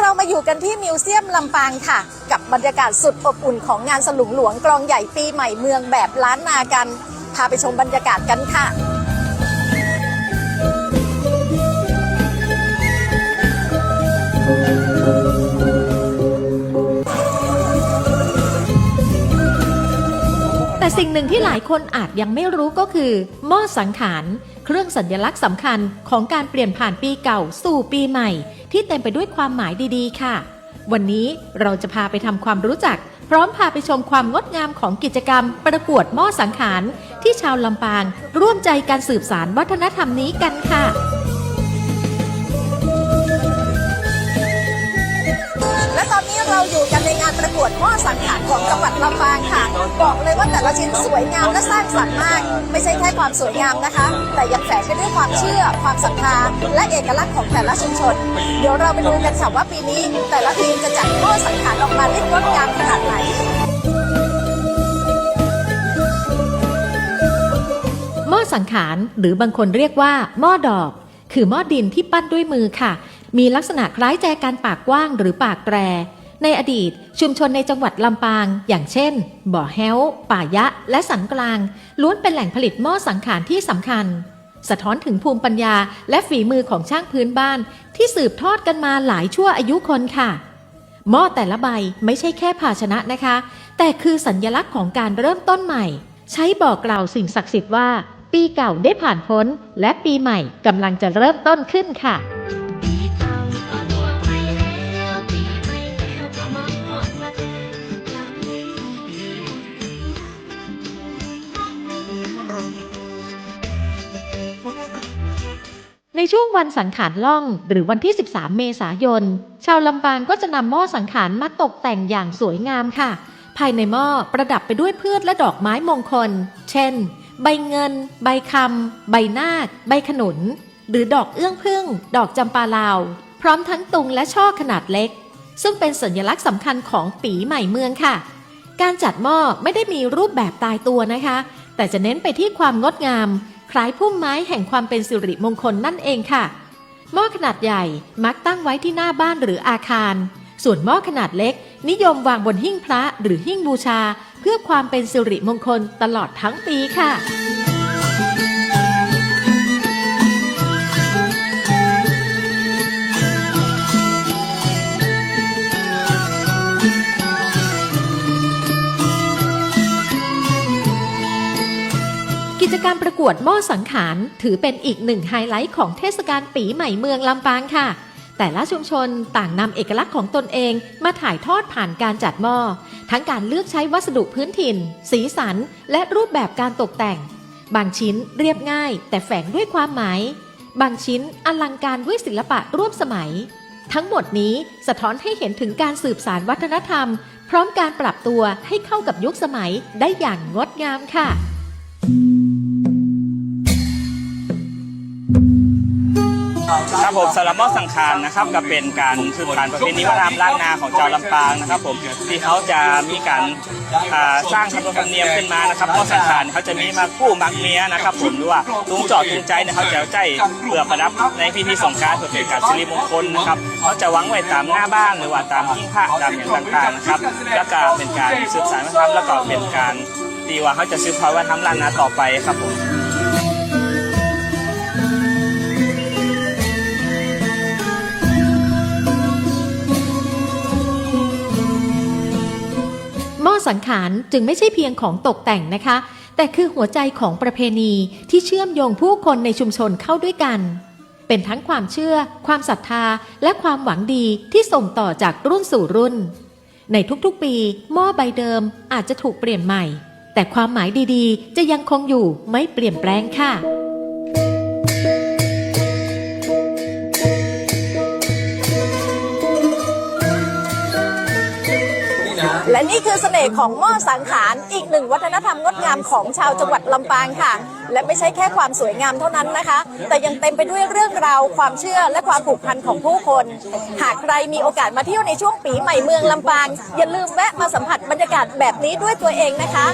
เรามาอยู่กันที่มิวเซียมลำปางค่ะกับบรรยากาศสุดอบอุ่นของงานสลุงหลวงกลองใหญ่ปีใหม่เมืองแบบล้านนากันพาไปชมบรรยากาศกันค่ะแต่สิ่งหนึ่งที่หลายคนอาจยังไม่รู้ก็คือหม้อสังขารเครื่องสัญลักษณ์สำคัญของการเปลี่ยนผ่านปีเก่าสู่ปีใหม่ที่เต็มไปด้วยความหมายดีๆค่ะวันนี้เราจะพาไปทำความรู้จักพร้อมพาไปชมความงดงามของกิจกรรมประกวดหม้อสังขารที่ชาวลำปางร่วมใจการสืบสานวัฒนธรรมนี้กันค่ะและตอนนี้เราอยู่กันในงานประกวดหม้อสังขารของจังหวัดลำปางค่ะบอกเลยว่าแต่ละชิ้นสวยงามและสร้างสรรค์มากไม่ใช่แค่ความสวยงามนะคะแต่ยังแฝงไปด้วยความเชื่อความศรัทธาและเอกลักษณ์ของแต่ละชุมชนเดี๋ยวเราไปดูกันค่ะว่าปีนี้แต่ละทีมจะจัดหม้อสังขารออกมาได้งดงามขนาดไหนหม้อสังขารหรือบางคนเรียกว่าหม้อดอกคือหม้อดินที่ปั้นด้วยมือค่ะมีลักษณะคล้ายแจกันปากกว้างหรือปากแตรในอดีตชุมชนในจังหวัดลำปางอย่างเช่นบ่อแฮ้วป่ายะและสันกลางล้วนเป็นแหล่งผลิตหม้อสังขารที่สำคัญสะท้อนถึงภูมิปัญญาและฝีมือของช่างพื้นบ้านที่สืบทอดกันมาหลายชั่วอายุคนค่ะหม้อแต่ละใบไม่ใช่แค่ภาชนะนะคะแต่คือสัญลักษณ์ของการเริ่มต้นใหม่ใช้บอกกล่าวสิ่งศักดิ์สิทธิ์ว่าปีเก่าได้ผ่านพ้นและปีใหม่กำลังจะเริ่มต้นขึ้นค่ะในช่วงวันสังขารล่องหรือวันที่13 เมษายนชาวลำปางก็จะนำหม้อสังขารมาตกแต่งอย่างสวยงามค่ะภายในหม้อประดับไปด้วยพืชและดอกไม้มงคลเช่นใบเงินใบคำใบนาคใบขนุนหรือดอกเอื้องผึ้งดอกจำปาลาวพร้อมทั้งตุงและช่อขนาดเล็กซึ่งเป็นสัญลักษณ์สำคัญของปีใหม่เมืองค่ะการจัดหม้อไม่ได้มีรูปแบบตายตัวนะคะแต่จะเน้นไปที่ความงดงามคล้ายพุ่มไม้แห่งความเป็นสิริมงคลนั่นเองค่ะหม้อขนาดใหญ่มักตั้งไว้ที่หน้าบ้านหรืออาคารส่วนหม้อขนาดเล็กนิยมวางบนหิ้งพระหรือหิ้งบูชาเพื่อความเป็นสิริมงคลตลอดทั้งปีค่ะกิจกรรมประกวดหม้อสังขารถือเป็นอีกหนึ่งไฮไลท์ของเทศกาลปีใหม่เมืองลำปางค่ะแต่ละชุมชนต่างนำเอกลักษณ์ของตนเองมาถ่ายทอดผ่านการจัดหม้อทั้งการเลือกใช้วัสดุพื้นถิ่นสีสันและรูปแบบการตกแต่งบางชิ้นเรียบง่ายแต่แฝงด้วยความหมายบางชิ้นอลังการด้วยศิลปะร่วมสมัยทั้งหมดนี้สะท้อนให้เห็นถึงการสืบสานวัฒนธรรมพร้อมการปรับตัวให้เข้ากับยุคสมัยได้อย่างงดงามค่ะครับผมสำหรับหม้อสังขารนะครับก็เป็นการสืบสานประเพณีวัฒนธรรมล้านนาของชาวลำปางนะครับผมที่เขาจะมีการสร้างขนบธรรมเนียมขึ้นมานะครับหม้อสังขารเขาจะมีมาคู่มักเมียนะครับผมหรือว่าตุงจอดตุงใจเนี่ยเขาจะใจเพื่อประดับในพิธีสงกรานต์เพื่อเป็นการสิริมงคลนะครับเขาจะวางไว้ตามหน้าบ้านหรือว่าตามหิ้งพระตามอย่างต่างๆนะครับแล้วก็เป็นการสืบสานวัฒนธรรมแล้วก็เป็นการดีว่าเขาจะสืบทอดวัฒนธรรมล้านนาต่อไปครับผมหม้อสังขารจึงไม่ใช่เพียงของตกแต่งนะคะแต่คือหัวใจของประเพณีที่เชื่อมโยงผู้คนในชุมชนเข้าด้วยกันเป็นทั้งความเชื่อความศรัทธาและความหวังดีที่ส่งต่อจากรุ่นสู่รุ่นในทุกๆปีหม้อใบเดิมอาจจะถูกเปลี่ยนใหม่แต่ความหมายดีๆจะยังคงอยู่ไม่เปลี่ยนแปลงค่ะและนี่คือเสน่ห์ของหม้อสังขารอีกหนึ่งวัฒนธรรมงดงามของชาวจังหวัดลำปางค่ะและไม่ใช่แค่ความสวยงามเท่านั้นนะคะแต่ยังเต็มไปด้วยเรื่องราวความเชื่อและความผูกพันของผู้คนหากใครมีโอกาสมาเที่ยวในช่วงปีใหม่เมืองลำปางอย่าลืมแวะมาสัมผัสบรรยากาศแบบนี้ด้วยตัวเองนะคะ